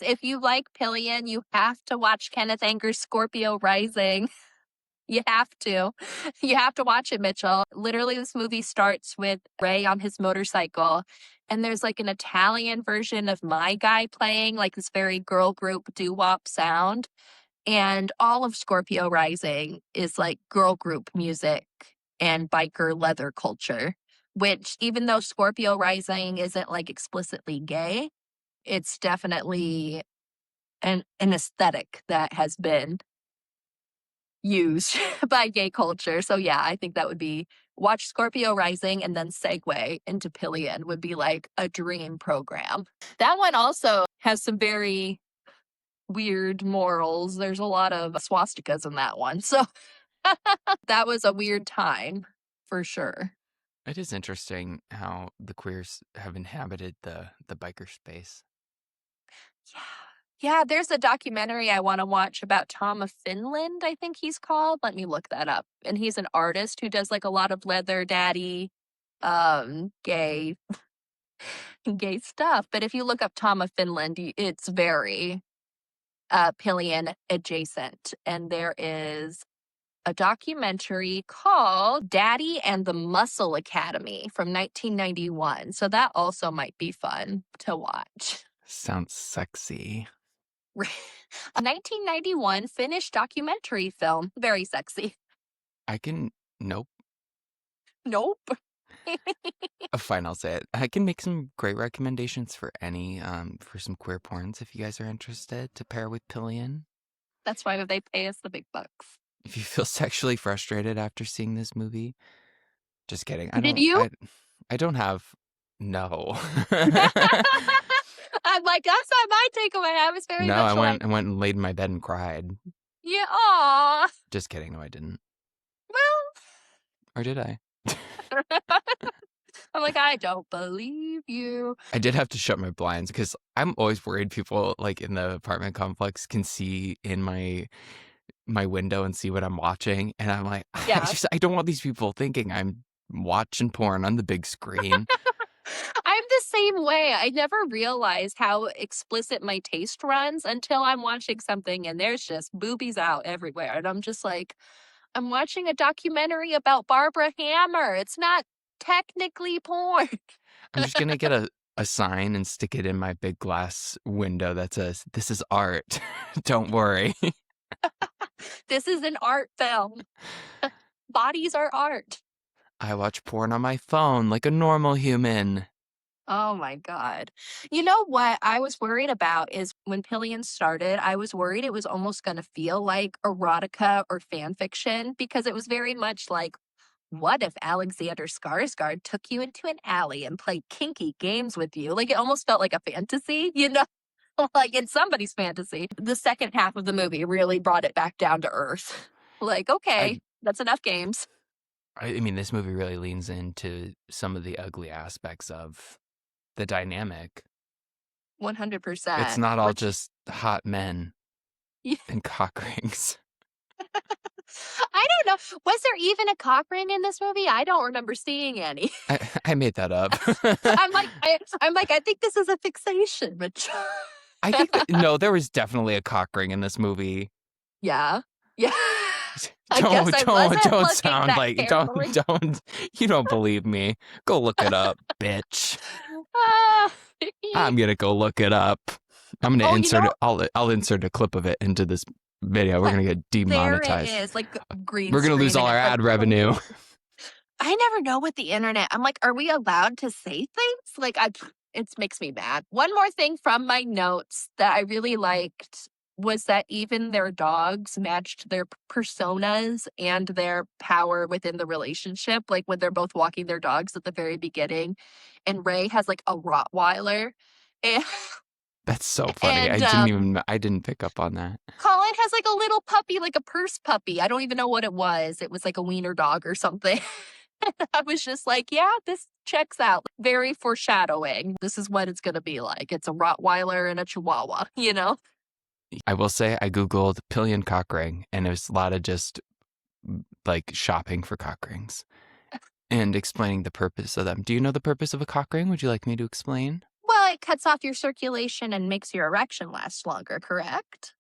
If you like Pillion, you have to watch Kenneth Anger's Scorpio Rising. You have to. You have to watch it, Mitchell. Literally, this movie starts with Ray on his motorcycle, and there's like an Italian version of My Guy playing, like this very girl group doo-wop sound. And all of Scorpio Rising is like girl group music and biker leather culture, which even though Scorpio Rising isn't like explicitly gay, it's definitely an aesthetic that has been used by gay culture. So yeah, I think that would be watch Scorpio Rising and then segue into Pillion would be like a dream program. That one also has some very weird morals. There's a lot of swastikas in that one. So that was a weird time for sure. it is interesting how the queers have inhabited the biker space. Yeah. Yeah, there's a documentary I want to watch about Tom of Finland, I think he's called. Let me look that up. And he's an artist who does like a lot of leather daddy, gay gay stuff. But if you look up Tom of Finland, it's very Pillion adjacent. And there is a documentary called Daddy and the Muscle Academy from 1991. So that also might be fun to watch. Sounds sexy. A 1991 Finnish documentary film. Very sexy. Nope. Nope. Fine, I'll say it. I can make some great recommendations for for some queer porns if you guys are interested to pair with Pillion. That's why they pay us the big bucks. If you feel sexually frustrated after seeing this movie, just kidding. Did you? I don't have. No. I'm like, that's not my takeaway. I was very No, much I went and laid in my bed and cried. yeah, aw. Just kidding. No, I didn't. Well, Or did I? I'm like, I don't believe you. I did have to shut my blinds because I'm always worried people like in the apartment complex can see in my window and see what I'm watching, and I'm like, Yeah. I don't want these people thinking I'm watching porn on the big screen. I'm the same way. I never realized how explicit my taste runs until I'm watching something and there's just boobies out everywhere. And I'm just like, I'm watching a documentary about Barbara Hammer. It's not technically porn. I'm just gonna get a sign and stick it in my big glass window that says, "This is art. Don't worry." This is an art film. Bodies are art. I watch porn on my phone like a normal human. Oh my God. You know what I was worried about is when Pillion started, I was worried it was almost going to feel like erotica or fan fiction because it was very much like, what if Alexander Skarsgård took you into an alley and played kinky games with you? Like it almost felt like a fantasy, you know? Like in somebody's fantasy. The second half of the movie really brought it back down to earth. Like, okay, that's enough games. I mean, this movie really leans into some of the ugly aspects of the dynamic. 100%. It's not all just hot men Yeah. and cock rings. I don't know. Was there even a cock ring in this movie? I don't remember seeing any. I made that up. I'm like, I think this is a fixation, but I think that, no, there was definitely a cock ring in this movie. yeah. I guess I wasn't Don't looking sound that like carefully. don't you don't believe me. Go look it up, bitch. Ah. I'm gonna go look it up. I'm gonna Oh, insert it. I'll insert a clip of it into this video. We're gonna get there demonetized. it is, like green We're gonna lose screen all and our it, like, ad revenue. I never know with the internet. I'm like, are we allowed to say things? Like, it makes me mad. One more thing from my notes that I really liked was that even their dogs matched their personas and their power within the relationship. Like when they're both walking their dogs at the very beginning, and Ray has like a Rottweiler, and That's so funny. and I didn't pick up on that. Colin has like a little puppy, like a purse puppy. I don't even know what it was. It was like a wiener dog or something. I was just like, yeah, this checks out. Very foreshadowing. This is what it's going to be like. It's a Rottweiler and a Chihuahua, you know? I will say I Googled Pillion cock ring and it was a lot of just like shopping for cock rings and explaining the purpose of them. Do you know the purpose of a cock ring? Would you like me to explain? Well, it cuts off your circulation and makes your erection last longer, correct?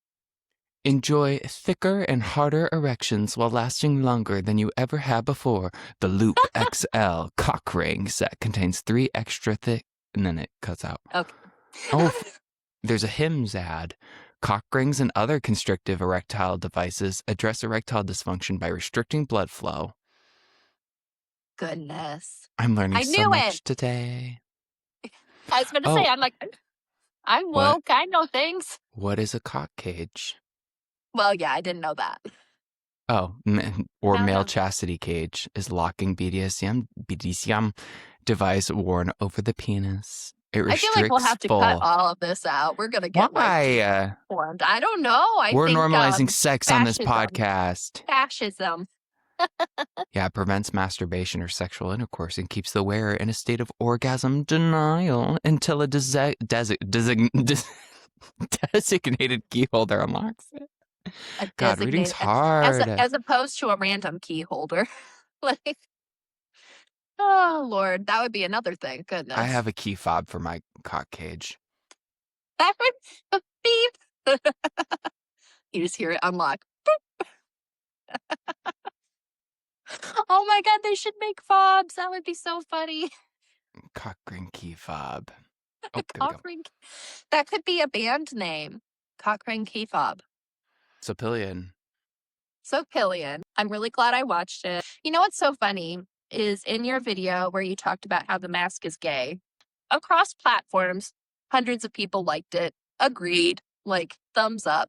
Enjoy thicker and harder erections while lasting longer than you ever had before. The Loop XL cock ring set contains 3 extra thick, and then it cuts out. Okay. Oh, there's a Hims ad. Cock rings and other constrictive erectile devices address erectile dysfunction by restricting blood flow. Goodness. I'm learning I so knew much it. today. I was going to say, Oh, I'm like, I'm what? woke. I know things. What is a cock cage? Well, yeah, I didn't know that. Oh, or Now I male know. chastity cage is locking BDSM device worn over the penis. It I feel like we'll restricts have to cut all of this out. We're going to get like Why? formed. I don't know. I We're think normalizing sex on this fascism. podcast. Fascism. Yeah, it prevents masturbation or sexual intercourse and keeps the wearer in a state of orgasm denial until a designated key holder unlocks it. A God, reading's designated hard. as opposed to a random key holder. Like, oh Lord, that would be another thing. Goodness. I have a key fob for my cock cage. That would beep. You just hear it unlock. Oh my God, they should make fobs. That would be so funny. Cock ring key fob. Oh, there we go. Cockring. That could be a band name. Cockring Key Fob. So Pillion. So Pillion. I'm really glad I watched it. You know what's so funny is in your video where you talked about how the mask is gay. Across platforms, hundreds of people liked it, agreed, like thumbs up.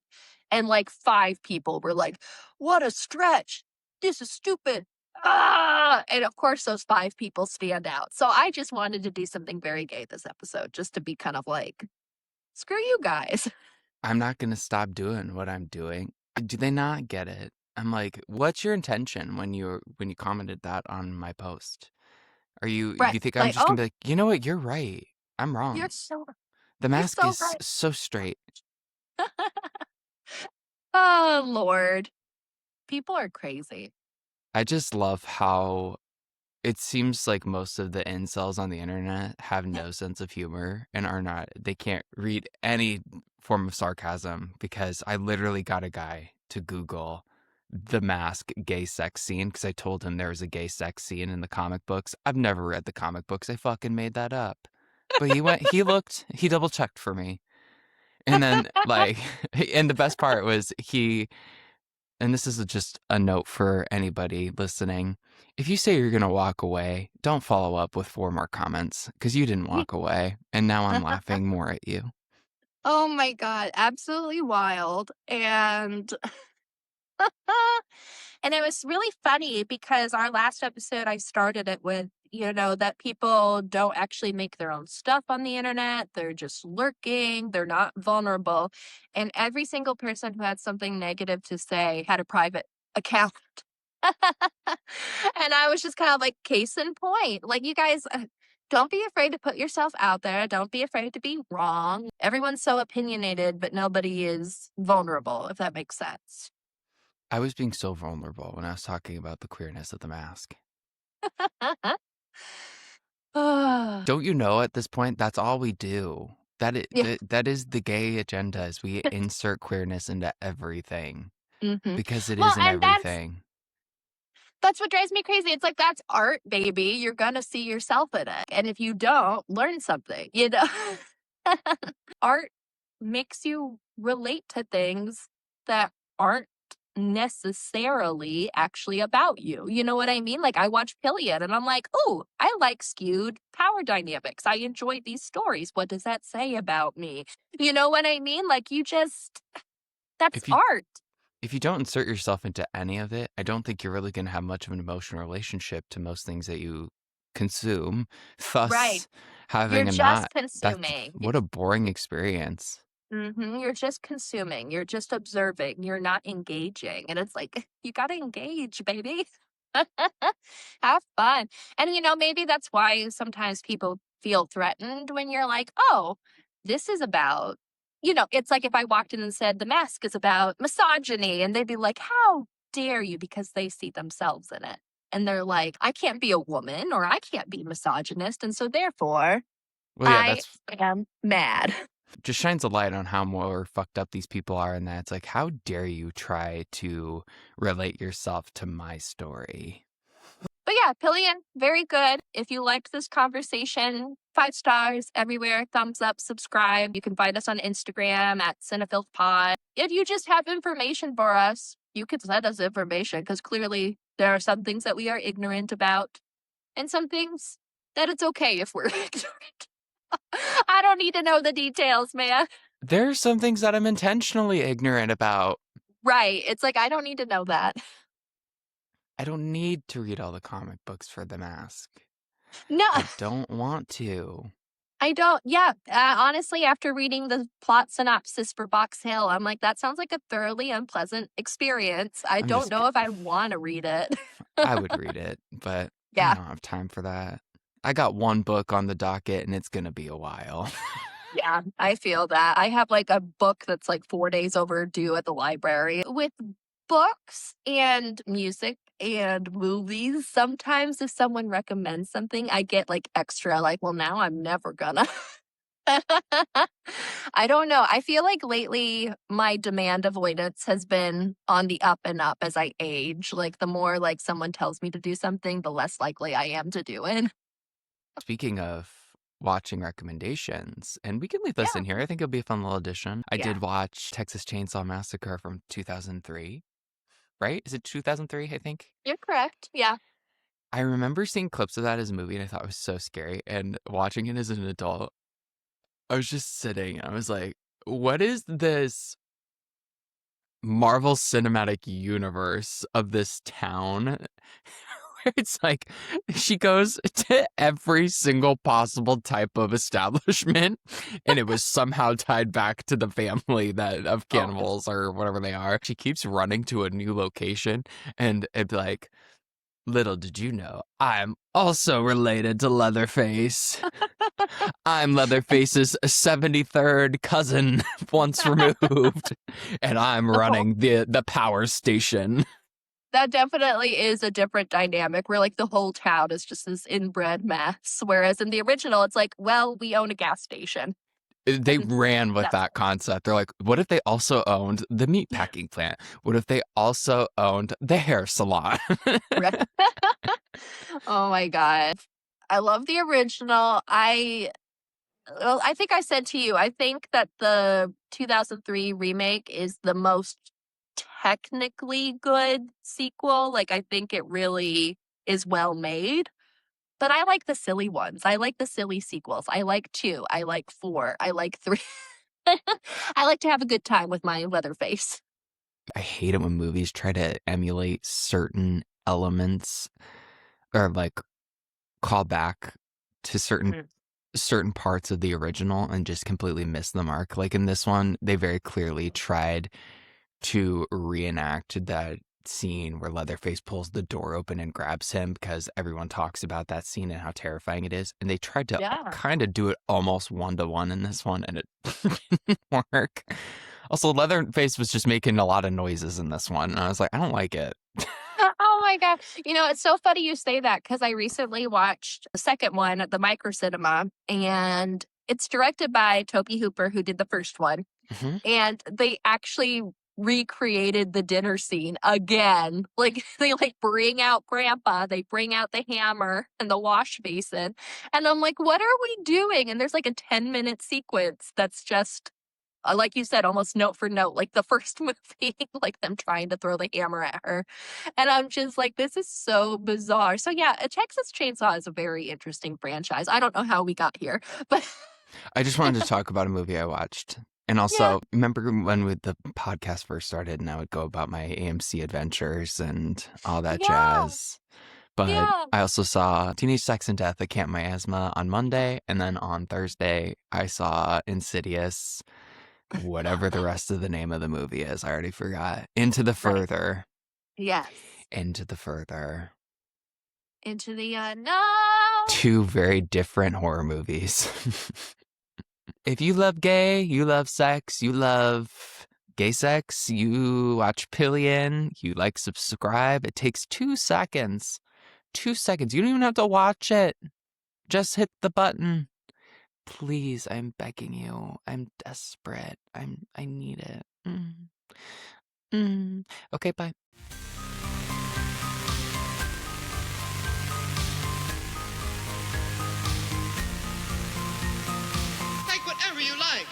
And like 5 people were like, what a stretch. This is stupid. Ah! And of course, those 5 people stand out. So I just wanted to do something very gay this episode, just to be kind of like, screw you guys. I'm not going to stop doing what I'm doing. Do they not get it? I'm like, what's your intention when you commented that on my post? Do you think I'm Like, just going to be like, you know what? You're right. I'm wrong. you're so The mask so is right. so straight. Oh, Lord. People are crazy. I just love how it seems like most of the incels on the internet have no sense of humor and they can't read any form of sarcasm because I literally got a guy to Google the mask gay sex scene because I told him there was a gay sex scene in the comic books. I've never read the comic books. I fucking made that up. But he double checked for me. And then and the best part was and this is just a note for anybody listening. If you say you're going to walk away, don't follow up with 4 more comments because you didn't walk away. And now I'm laughing more at you. Oh my God. Absolutely wild. And and it was really funny because our last episode, I started it with, that people don't actually make their own stuff on the internet. They're just lurking. They're not vulnerable. And every single person who had something negative to say had a private account. And I was just kind of like, case in point. Like, you guys, Don't be afraid to put yourself out there. Don't be afraid to be wrong. Everyone's so opinionated, but nobody is vulnerable, if that makes sense. I was being so vulnerable when I was talking about the queerness of the mask. Ah, Don't you know at this point that's all we do? yeah. That is the gay agenda is we insert queerness into everything Mhm. because it Well, isn't and everything. that's what drives me crazy. It's like, that's art, baby. You're gonna see yourself in it, and if you don't, learn something, you know? Art makes you relate to things that aren't necessarily actually about you. You know what I mean? Like, I watch Pillion and I'm like, "Ooh, I like skewed power dynamics. I enjoy these stories. What does that say about me?" You know what I mean? Like, you just that's If you art. if you don't insert yourself into any of it, I don't think you're really going to have much of an emotional relationship to most things that you consume. Right. Thus, You're having a just not that's consuming. what a boring experience. You're just consuming. You're just observing. You're not engaging. And it's like, you got to engage, baby. Have fun. And, maybe that's why sometimes people feel threatened when you're like, oh, this is about, it's like if I walked in and said, the mask is about misogyny. And they'd be like, how dare you? Because they see themselves in it. And they're like, I can't be a woman or I can't be misogynist. And so therefore, Well, yeah, I that's am mad. just shines a light on how more fucked up these people are, and that it's like, how dare you try to relate yourself to my story? But yeah, Pillion, very good. If you liked this conversation, 5 stars everywhere, thumbs up, subscribe. You can find us on Instagram at CineFilthPod. If you just have information for us, you could send us information because clearly there are some things that we are ignorant about and some things that it's okay if we're ignorant. I don't need to know the details, man. There's some things that I'm intentionally ignorant about. Right. It's like, I don't need to know that. I don't need to read all the comic books for The Mask. No. I don't want to. I don't. Yeah, honestly, after reading the plot synopsis for Box Hill, I'm like, that sounds like a thoroughly unpleasant experience. I I'm don't just, know if I want to read it. I would read it, but I Yeah, don't have time for that. I got one book on the docket and it's going to be a while. yeah, I feel that. I have like a book that's like 4 days overdue at the library. With books and music and movies, sometimes if someone recommends something, I get like extra, like, well, now I'm never gonna. I don't know. I feel like lately my demand avoidance has been on the up and up as I age. Like the more like someone tells me to do something, the less likely I am to do it. Speaking of watching recommendations, and we can leave this Yeah. in here. I think it'll be a fun little addition. I Yeah. did watch Texas Chainsaw Massacre from 2003, right? Is it 2003, I think? You're correct. Yeah. I remember seeing clips of that as a movie and I thought it was so scary. And watching it as an adult, I was just sitting. I was like, what is this Marvel Cinematic Universe of this town? Where it's like she goes to every single possible type of establishment and it was somehow tied back to the family that of Oh. cannibals or whatever they are. She keeps running to a new location and it'd be like, little did you know, I'm also related to Leatherface. I'm Leatherface's 73rd cousin, once removed, and I'm running the power station. That definitely is a different dynamic where like the whole town is just this inbred mess. Whereas in the original, it's like, well, we own a gas station. They And ran with that's that concept. They're like, what if they also owned the meat packing plant? What if they also owned the hair salon? right. Oh my God. I love the original. Well, I think I said to you, I think that the 2003 remake is the most technically good sequel. Like, I think it really is well made. But I like the silly ones. I like the silly sequels. I like 2. I like 4. I like 3. I like to have a good time with my Leatherface. I hate it when movies try to emulate certain elements or like call back to Mhm. certain parts of the original and just completely miss the mark. Like in this one, they very clearly tried to reenact that scene where Leatherface pulls the door open and grabs him because everyone talks about that scene and how terrifying it is. And they tried to Yeah. kind of do it almost 1-to-1 in this one, and it didn't work. Also, Leatherface was just making a lot of noises in this one, and I was like, I don't like it. Oh my God. It's so funny you say that because I recently watched the second one at the micro cinema, and it's directed by Toby Hooper, who did the first one. Mhm. And they actually recreated the dinner scene again. Like they bring out Grandpa, they bring out the hammer and the wash basin. And I'm like, what are we doing? And there's like a 10-minute sequence that's just like you said, almost note for note, like the first movie, like them trying to throw the hammer at her. And I'm just like, this is so bizarre. So yeah, a Texas Chainsaw is a very interesting franchise. I don't know how we got here, but I just wanted to talk about a movie I watched. And yeah, also, remember when the podcast first started and I would go about my AMC adventures and all that yeah, jazz? But yeah. I also saw Teenage Sex and Death, I Can't My Asthma on Monday. And then on Thursday, I saw Insidious, whatever the rest of the name of the movie is. I already forgot. Into the Right. Further. Yes. Into the Further. Into the unknown. 2 very different horror movies. If you love gay, you love sex, you love gay sex, you watch Pillion, you like subscribe. It takes 2 seconds. 2 seconds. You don't even have to watch it. Just hit the button. Please, I'm begging you. I'm desperate. I need it. Okay, bye. Take whatever you like.